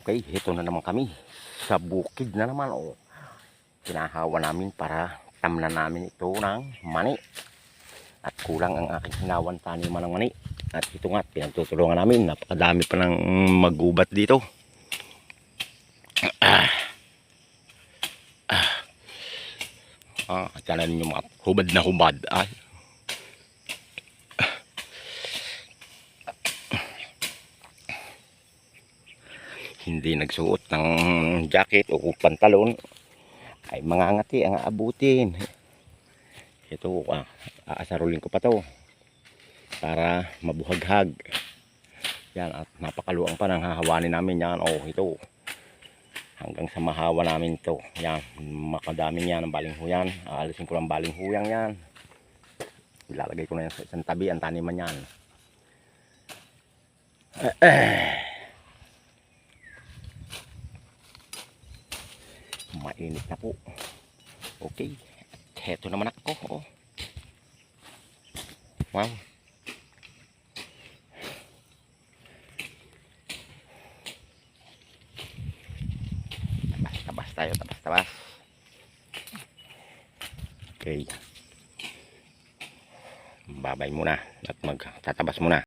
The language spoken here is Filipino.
Okay, ito na naman kami sa bukid na naman. Oh. Hinahawa namin para tamnan namin ito ng mani. At kulang ang aking hinawan taniman ng mani. At ito nga, pinagtutulungan namin. Napakadami pa ng magubat dito. Tiyanan ninyo mga hubad na hubad. Ay. Hindi nagsuot ng jacket o pantalon ay mangangati ang aabutin. Ito, aasarulin ko pa to para mabuhaghag yan, at napakaluang pa ng hahawanin namin yan. Oh, ito hanggang sa mahawa namin to yan, makadaming yan ang balinghuyan. Aalisin ko lang balinghuyang yan, ilalagay ko na yan sa isang tabi ang taniman yan. Mainit na po. Okay, heto naman ako. Oh. Wow, tabas tayo, tabas. Okay, babay muna at magtatabas muna.